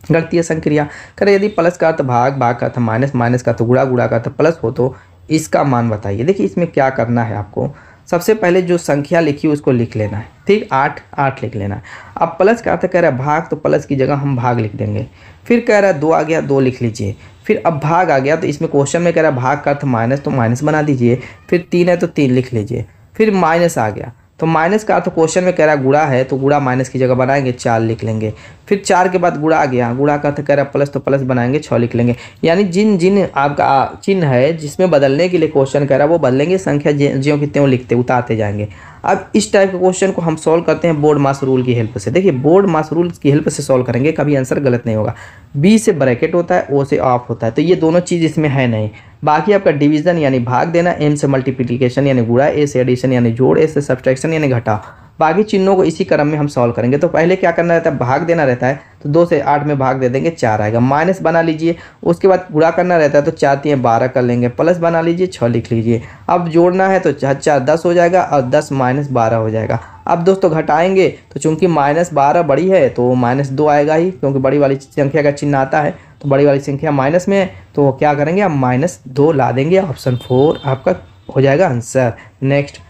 गणितीय संक्रिया। करें यदि प्लस का अर्थ भाग, भाग का अर्थ माइनस, माइनस का अर्थ गुणा, गुणा का अर्थ प्लस हो तो इसका मान बताइए। देखिए इसमें क्या करना है आपको, सबसे पहले जो संख्या लिखी है उसको लिख लेना है, ठीक। 8 लिख लेना है। अब प्लस का अर्थ कह रहा है भाग, तो प्लस की जगह हम भाग लिख देंगे। फिर कह रहा है 2 आ गया, 2 लिख लीजिए। फिर अब भाग आ गया तो इसमें क्वेश्चन में कह रहा है भाग का अर्थ माइनस, तो माइनस बना दीजिए। फिर 3 है तो 3 लिख लीजिए। फिर माइनस आ गया तो माइनस का अर्थ क्वेश्चन में कह रहा है गुणा है, तो गुणा माइनस की जगह बनाएंगे, 4 लिख लेंगे। फिर 4 के बाद गुणा आ गया, गुणा का अर्थ कह रहा है प्लस, तो प्लस बनाएंगे, 6 लिख लेंगे। यानी जिन जिन आपका चिन्ह है जिसमें बदलने के लिए क्वेश्चन कह रहा है वो बदलेंगे, संख्या ज्यों की त्यों लिखते उतारते जाएंगे। अब इस टाइप के क्वेश्चन को हम सॉल्व करते हैं बोर्ड मास रूल की हेल्प से। देखिए बोर्ड मास रूल की हेल्प से सॉल्व करेंगे, कभी आंसर गलत नहीं होगा। बी से ब्रैकेट होता है, ओ से ऑफ होता है, तो ये दोनों चीज़ इसमें है नहीं। बाकी आपका डिवीजन यानी भाग देना, एम से मल्टीप्लिकेशन यानी गुणा, ए से एडिशन यानी जोड़, ए से सब्ट्रैक्शन यानी घटाव। बाकी चिन्हों को इसी क्रम में हम सॉल्व करेंगे। तो पहले क्या करना रहता है, भाग देना रहता है, तो 2 से 8 में भाग दे देंगे, 4 आएगा। माइनस बना लीजिए, उसके बाद गुणा करना रहता है तो 4 3 12 कर लेंगे, प्लस बना लीजिए, 6 लिख लीजिए। अब जोड़ना है तो 4 10 हो जाएगा और 10 माइनस 12 हो जाएगा। अब दोस्तों घटाएंगे तो चूंकि -12 बड़ी है तो -2 आएगा ही, क्योंकि बड़ी वाली संख्या का चिन्ह आता है तो बड़ी वाली संख्या माइनस में है, तो क्या करेंगे, अब -2 ला देंगे। ऑप्शन 4 आपका हो जाएगा आंसर। नेक्स्ट,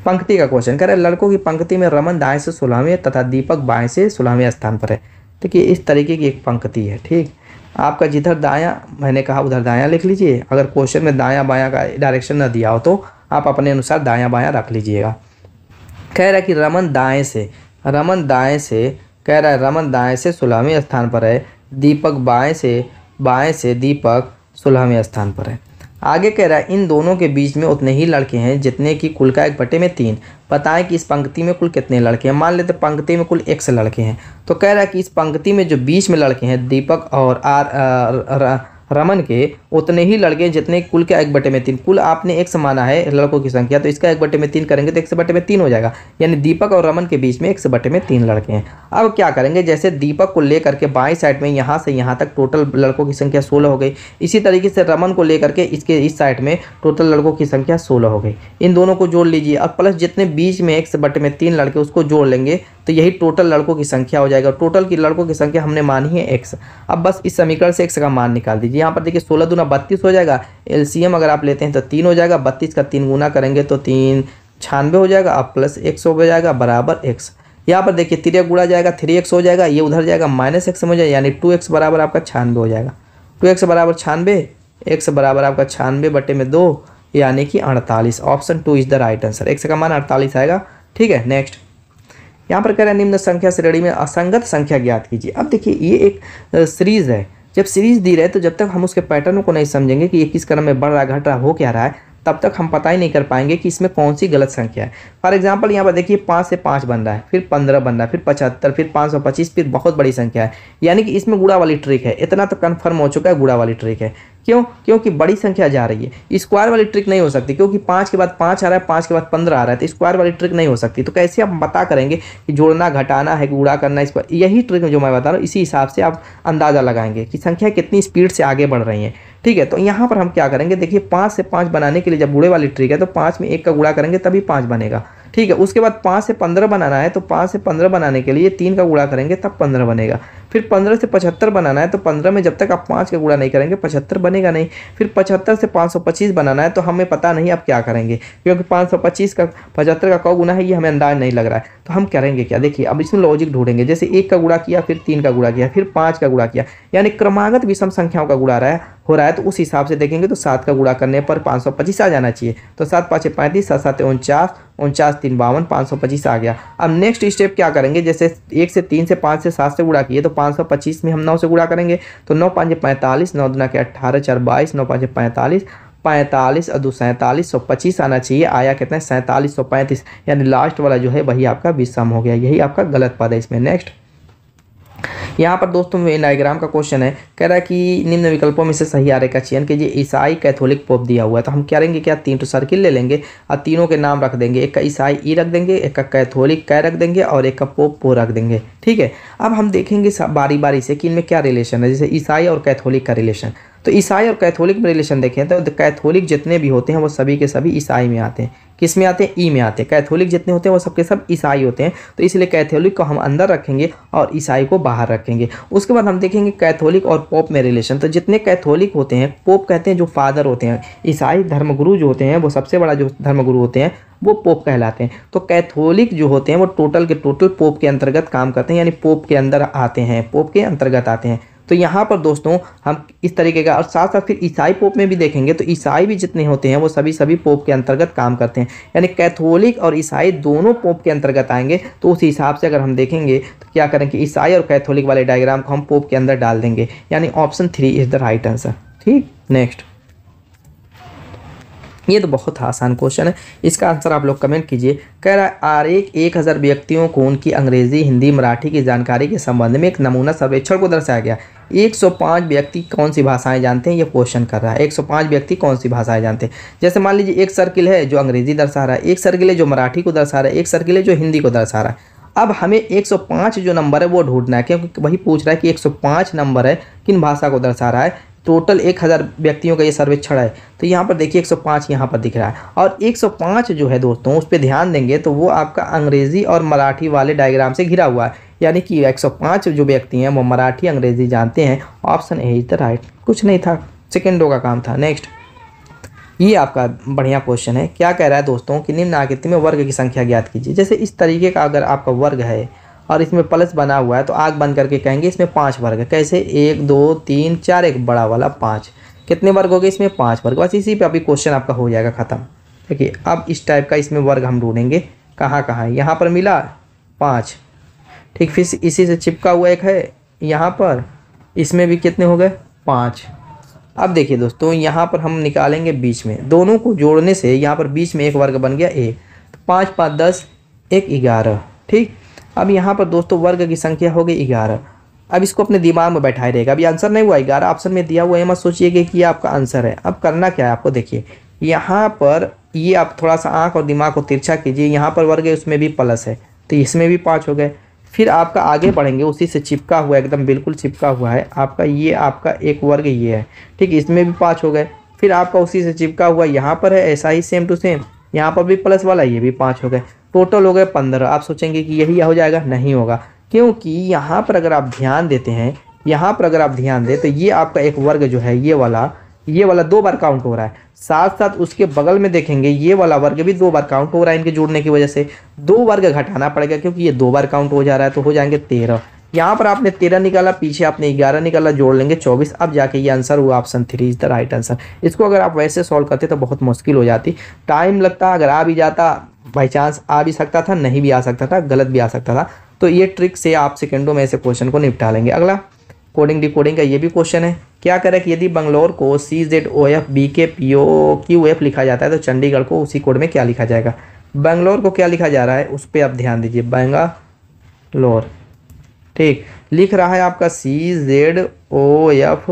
पंक्ति का क्वेश्चन कह रहा है लड़कों की पंक्ति में रमन दाएं से 16वें तथा दीपक बाएं से 16वें स्थान पर है। देखिए इस तरीके की एक पंक्ति है, ठीक। आपका जिधर दायां मैंने कहा उधर दायां लिख लीजिए। अगर क्वेश्चन में दायां बायां का डायरेक्शन न दिया हो तो आप अपने अनुसार दायां बायां रख लीजिएगा। कह रहा है कि रमन दाएं से कह रहा है रमन दाएं से 16वें स्थान पर है, दीपक बाएं से दीपक 16वें स्थान पर है। आगे कह रहा है इन दोनों के बीच में उतने ही लड़के हैं जितने की कुल का 1/3। बताएं कि इस पंक्ति में कुल कितने लड़के हैं। मान लेते पंक्ति में कुल x लड़के हैं, तो कह रहा है कि इस पंक्ति में जो बीच में लड़के हैं दीपक और रमन के, उतने ही लड़के जितने कुल के 1/3। कुल आपने x माना है लड़कों की संख्या, तो इसका 1/3 करेंगे तो 1/3 हो जाएगा। यानी दीपक और रमन के बीच में 1/3 लड़के हैं। अब क्या करेंगे, जैसे दीपक को लेकर के बाईं साइड में यहाँ से यहाँ तक टोटल लड़कों की संख्या 16 हो गई, इसी तरीके से रमन को लेकर के इसके इस साइड में टोटल लड़कों की संख्या 16 हो गई। इन दोनों को जोड़ लीजिए और प्लस जितने बीच में 1/3 लड़के उसको जोड़ लेंगे तो यही टोटल लड़कों की संख्या हो जाएगा। टोटल की लड़कों की संख्या हमने मानी है x। अब बस इस समीकरण से x का मान निकाल दीजिए। यहाँ पर देखिए 16 दूना 32 हो जाएगा। एलसीएम अगर आप लेते हैं तो 3 हो जाएगा। 32 का 3 गुना करेंगे तो 3 96 हो जाएगा। अब प्लस x हो जाएगा बराबर x। यहाँ पर देखिए 3 गुणा जाएगा 3x हो जाएगा, ये उधर जाएगा -x हो जाएगा, यानी 2x बराबर आपका 96 हो जाएगा। 2x बराबर 96, x बराबर आपका 96/2 यानी कि 48। Option 2 is the right answer. x का मान 48 आएगा। ठीक है, नेक्स्ट यहाँ पर कह रहे हैं निम्न संख्या श्रेणी में असंगत संख्या ज्ञात कीजिए। अब देखिए ये एक सीरीज है। जब सीरीज दी रहे तो जब तक हम उसके पैटर्न को नहीं समझेंगे कि ये किस क्रम में बढ़ रहा घट रहा हो क्या रहा है, तब तक हम पता ही नहीं कर पाएंगे कि इसमें कौन सी गलत संख्या है। फॉर एग्जांपल यहाँ पर देखिए 5 से 5 बन रहा है, फिर 15 बन रहा है, फिर 75, फिर 525, फिर बहुत बड़ी संख्या है, यानी कि इसमें गुणा वाली ट्रिक है। इतना तो कन्फर्म हो चुका है गुणा वाली ट्रिक है। क्यों? क्योंकि बड़ी संख्या जा रही है। स्क्वायर वाली ट्रिक नहीं हो सकती, क्योंकि 5 के बाद 5 आ रहा है, 5 के बाद 15 आ रहा है, तो स्क्वायर वाली ट्रिक नहीं हो सकती। तो कैसे आप पता करेंगे कि जोड़ना घटाना है गुणा करना है? इस पर यही ट्रिक जो मैं बता रहा हूँ, इसी हिसाब से आप अंदाज़ा लगाएंगे कि संख्या कितनी स्पीड से आगे बढ़ रही है। ठीक है, तो यहाँ पर हम क्या करेंगे, देखिए 5 से 5 बनाने के लिए जब गुणे वाली ट्रिक है तो 5 में 1 का गुणा करेंगे तभी 5 बनेगा। ठीक है, उसके बाद 5 से 15 बनाना है तो 5 से 15 बनाने के लिए 3 का गुणा करेंगे तब 15 बनेगा। फिर 15 से 75 बनाना है तो 15 में जब तक आप 5 का गुणा नहीं करेंगे 75 बनेगा नहीं। फिर 75 से 525 बनाना है तो हमें पता नहीं आप क्या करेंगे, क्योंकि 525 का 75 का कौ गुना है ये हमें अंदाज नहीं लग रहा है। तो हम करेंगे क्या, देखिए अब इसमें लॉजिक ढूंढेंगे। जैसे 1 का गुणा किया, फिर 3 का गुणा किया, फिर 5 का गुणा किया, यानी क्रमागत विषम संख्याओं का गुणा हो रहा है तो उस हिसाब से देखेंगे तो 7 का गुणा करने पर 525 आ जाना चाहिए। तो 7 5 35, 7 7 49, 49 3 52, 525 आ गया। अब नेक्स्ट स्टेप क्या करेंगे, जैसे 1 से 3 से 5 से 7 से गुणा किए तो 525 में हम 9 से गुणा करेंगे तो 9 5 45, 9 दूना के 18, 4 22, 9 5 45, 45 और 2 47, 125 आना चाहिए। आया कितना है 4735, यानी लास्ट वाला जो है वही आपका विषम हो गया। यही आपका गलत पद है इसमें। नेक्स्ट यहाँ पर दोस्तों डायग्राम का क्वेश्चन है, कह रहा है कि निम्न विकल्पों में से सही आर्य का चयन कीजिए। ईसाई कैथोलिक पोप दिया हुआ है, तो हम करेंगे क्या, 3 सर्किल ले लेंगे और तीनों के नाम रख देंगे। एक का ईसाई ई रख देंगे, एक का कैथोलिक कै रख देंगे और एक का पोप पो रख देंगे। ठीक है, अब हम देखेंगे बारी बारी से कि इनमें क्या रिलेशन है। जैसे ईसाई और कैथोलिक का रिलेशन, तो ईसाई और कैथोलिक में रिलेशन देखें तो कैथोलिक जितने भी होते हैं वो सभी के सभी ईसाई में आते हैं। किस में आते हैं, ई में आते हैं। कैथोलिक जितने होते हैं वो सबके सब ईसाई होते हैं, तो इसलिए कैथोलिक को हम अंदर रखेंगे और ईसाई को बाहर रखेंगे। उसके बाद हम देखेंगे कैथोलिक और पोप में रिलेशन, तो जितने कैथोलिक होते हैं, पोप कहते हैं जो फादर होते हैं, ईसाई धर्मगुरु जो होते हैं वो सबसे बड़ा जो धर्मगुरु होते हैं वो पोप कहलाते हैं। तो कैथोलिक जो होते हैं वो टोटल के टोटल पोप के अंतर्गत काम करते हैं, यानी पोप के अंदर आते हैं, पोप के अंतर्गत आते हैं। तो यहाँ पर दोस्तों हम इस तरीके का, और साथ साथ फिर ईसाई पोप में भी देखेंगे तो ईसाई भी जितने होते हैं वो सभी पोप के अंतर्गत काम करते हैं, यानी कैथोलिक और ईसाई दोनों पोप के अंतर्गत आएंगे। तो उस हिसाब से अगर हम देखेंगे तो क्या करेंगे, ईसाई और कैथोलिक वाले डायग्राम को हम पोप के अंदर डाल देंगे, यानी option 3 is the right answer. ठीक, नेक्स्ट ये तो बहुत आसान क्वेश्चन है, इसका आंसर आप लोग कमेंट कीजिए। कह रहा है आरेख 1000 व्यक्तियों को उनकी अंग्रेजी, हिंदी, मराठी की जानकारी के संबंध में एक नमूना सर्वेक्षण को दर्शाया गया। 105 व्यक्ति कौन सी भाषाएं जानते हैं, ये क्वेश्चन कर रहा है। 105 व्यक्ति कौन सी भाषाएं जानते हैं। जैसे मान लीजिए एक सर्किल है जो अंग्रेजी दर्शा रहा है, एक सर्किल है जो मराठी को दर्शा रहा है, एक सर्किल है जो हिंदी को दर्शा रहा है। अब हमें 105 जो नंबर है वो ढूंढना है, क्योंकि वही पूछ रहा है कि 105 नंबर है किन भाषा को दर्शा रहा है। टोटल 1000 व्यक्तियों का ये सर्वेक्षण है, तो यहाँ पर देखिए 105 यहाँ पर दिख रहा है, और 105 जो है दोस्तों उस पर ध्यान देंगे तो वो आपका अंग्रेजी और मराठी वाले डायग्राम से घिरा हुआ है, यानी कि 105 जो व्यक्ति हैं वो मराठी अंग्रेजी जानते हैं। Option A is the right, कुछ नहीं था, सेकेंडों का काम था। नेक्स्ट ये आपका बढ़िया क्वेश्चन है, क्या कह रहा है दोस्तों कि निम्न आकृति में वर्ग की संख्या ज्ञात कीजिए। जैसे इस तरीके का अगर आपका वर्ग है और इसमें प्लस बना हुआ है तो आग बंद करके कहेंगे इसमें 5 वर्ग है। कैसे, 1 2 3 4, एक बड़ा वाला 5, कितने वर्ग हो गए इसमें, 5 वर्ग। बस इसी पे अभी क्वेश्चन आपका हो जाएगा ख़त्म। देखिए अब इस टाइप का इसमें वर्ग हम ढूंढेंगे, कहाँ कहाँ है, यहाँ पर मिला 5, ठीक, फिर इसी से चिपका हुआ एक है यहाँ पर, इसमें भी कितने हो गए 5। अब देखिए दोस्तों यहाँ पर हम निकालेंगे बीच में, दोनों को जोड़ने से यहाँ पर बीच में एक वर्ग बन गया 1, तो 5 5 10, 1 11। ठीक, अब यहाँ पर दोस्तों वर्ग की संख्या हो गई 11। अब इसको अपने दिमाग में बैठाए रहेगा। अभी आंसर नहीं हुआ, 11 ऑप्शन में दिया हुआ है, मत सोचिएगा कि ये आपका आंसर है। अब करना क्या है आपको, देखिए यहाँ पर ये आप थोड़ा सा आँख और दिमाग को तिरछा कीजिए, यहाँ पर वर्ग है उसमें भी प्लस है तो इसमें भी 5 हो गए। फिर आपका आगे बढ़ेंगे, उसी से चिपका हुआ एकदम बिल्कुल चिपका हुआ है आपका, ये आपका एक वर्ग ये है, ठीक, इसमें भी 5 हो गए। फिर आपका उसी से चिपका हुआ यहाँ पर है ऐसा ही सेम टू सेम, यहाँ पर भी प्लस वाला, ये भी 5 हो गए। टोटल हो गए 15। आप सोचेंगे कि यही हो जाएगा, नहीं होगा, क्योंकि यहाँ पर अगर आप ध्यान देते हैं, यहाँ पर अगर आप ध्यान दें तो ये आपका एक वर्ग जो है ये वाला 2 बार काउंट हो रहा है। साथ साथ उसके बगल में देखेंगे ये वाला वर्ग भी 2 बार काउंट हो रहा है, इनके जुड़ने की वजह से 2 वर्ग घटाना पड़ेगा, क्योंकि ये 2 बार काउंट हो जा रहा है, तो हो जाएंगे 13। यहाँ पर आपने 13 निकाला, पीछे आपने 11 निकाला, जोड़ लेंगे 24। अब जाके ये आंसर हुआ, option 3 is the right answer. इसको अगर आप वैसे सॉल्व करते तो बहुत मुश्किल हो जाती, टाइम लगता, अगर आ भी जाता, बाई चांस आ भी सकता था, नहीं भी आ सकता था, गलत भी आ सकता था। तो ये ट्रिक से आप सेकंडों में ऐसे क्वेश्चन को निपटा लेंगे। अगला कोडिंग डिकोडिंग का ये भी क्वेश्चन है। क्या करें कि यदि बंगलोर को CZOF BK POQF लिखा जाता है तो चंडीगढ़ को उसी कोड में क्या लिखा जाएगा। बंगलोर को क्या लिखा जा रहा है उस पर आप ध्यान दीजिए, बेंगालोर, ठीक लिख रहा है आपका CZOF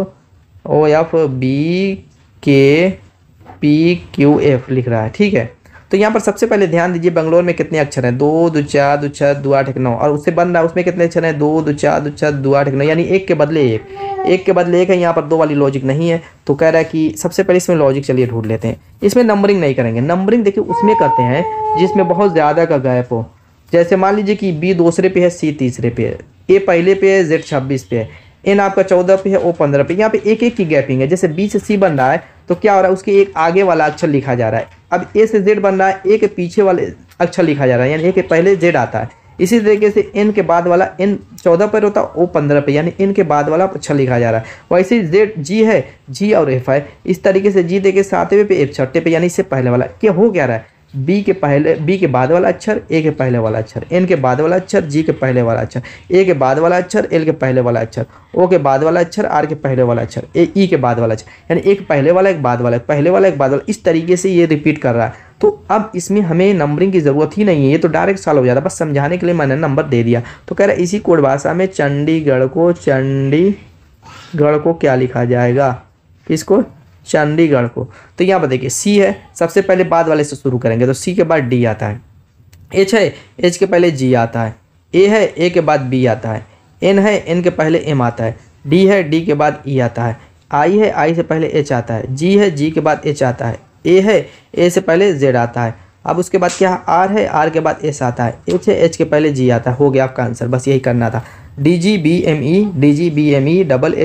BK PQF लिख रहा है, ठीक है। तो यहाँ पर सबसे पहले ध्यान दीजिए बंगलोर में कितने अक्षर हैं, 2 2 4 2 6 2 8 1 9, और उससे बन रहा है उसमें कितने अक्षर हैं, 2 2 4 2 6 2 8 1 9, यानी एक के बदले एक है। यहाँ पर 2 वाली लॉजिक नहीं है, तो कह रहा है कि सबसे पहले इसमें लॉजिक चलिए ढूंढ लेते हैं। इसमें नंबरिंग नहीं करेंगे, नंबरिंग देखिए उसमें करते हैं जिसमें बहुत ज़्यादा का गैप हो। जैसे मान लीजिए कि B दूसरे पे है, C तीसरे पे है, A पहले पे है, Z 26 पे है, N आपका 14 पे है, O 15 पे। यहाँ पे एक एक की गैपिंग है। जैसे B से C बन रहा है तो क्या हो रहा है, उसके एक आगे वाला अक्षर लिखा जा रहा है। अब A से Z बन रहा है, A के पीछे वाले अक्षर लिखा जा रहा है, यानी A के पहले Z आता है। इसी तरीके से N के बाद वाला N 14 पर होता है, O 15 पे, यानी N के बाद वाला अक्षर लिखा जा रहा है। वैसे G है, G और F है, इस तरीके से G देके 7वें पे, F 6ठे पे, यानी इससे पहले वाला क्या हो क्या रहा है, B के बाद वाला अक्षर, A के पहले वाला अक्षर, N के बाद वाला अक्षर, G के पहले वाला अक्षर, A के बाद वाला अक्षर, L के पहले वाला अक्षर, O के बाद वाला अक्षर, R के पहले वाला अक्षर, E के बाद वाला अक्षर, यानी एक पहले वाला, एक बाद वाला, एक पहले वाला, एक बाद वाला, इस तरीके से ये रिपीट कर रहा है। तो अब इसमें हमें नंबरिंग की ज़रूरत ही नहीं है, ये तो डायरेक्ट सॉल्व हो जाता है, बस समझाने के लिए मैंने नंबर दे दिया। तो कह रहा है इसी कोड भाषा में चंडीगढ़ को क्या लिखा जाएगा, किसको, चंडीगढ़ को। तो यहाँ पर देखिए C है, सबसे पहले बाद वाले से शुरू करेंगे तो C के बाद D आता है, H है, H के पहले G आता है, A है, A के बाद B आता है, N है, N के पहले M आता है, D है, D के बाद E आता है, I है, I से पहले H आता है, G है, G के बाद H आता है, A है, A से पहले Z आता है। अब उसके बाद क्या R है, R के बाद S आता है, H है, H के पहले G आता है। हो गया आपका आंसर, बस यही करना था। DGBME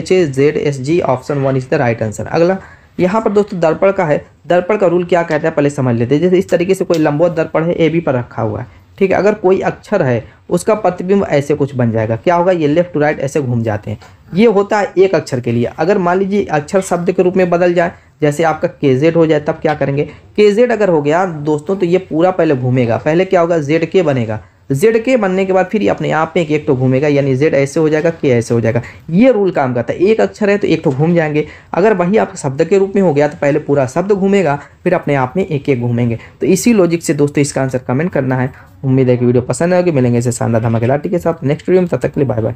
HHZSG option 1 is the right answer. अगला यहाँ पर दोस्तों दर्पण का है। दर्पण का रूल क्या कहता है पहले समझ लेते हैं। जैसे इस तरीके से कोई लंबवत दर्पण है, AB पर रखा हुआ है, ठीक है। अगर कोई अक्षर है उसका प्रतिबिंब ऐसे कुछ बन जाएगा, क्या होगा, ये लेफ्ट टू राइट ऐसे घूम जाते हैं। ये होता है एक अक्षर के लिए। अगर मान लीजिए अक्षर शब्द के रूप में बदल जाए, जैसे आपका KZ हो जाए, तब क्या करेंगे, KZ अगर हो गया दोस्तों तो ये पूरा पहले घूमेगा। पहले क्या होगा, ZK बनेगा, ZK बनने के बाद फिर ये अपने आप में एक तो घूमेगा, यानी Z ऐसे हो जाएगा, K ऐसे हो जाएगा। ये रूल काम करता है। एक अक्षर है तो एक तो घूम जाएंगे। अगर वही आप शब्द के रूप में हो गया तो पहले पूरा शब्द घूमेगा, फिर अपने आप में एक एक घूमेंगे। तो इसी लॉजिक से दोस्तों इसका आंसर कमेंट करना है। उम्मीद है कि वीडियो पसंद आएगी। मिलेंगे ऐसे शानदार धमाकेदार के साथ नेक्स्ट वीडियो में, तब तक के लिए बाय बाय।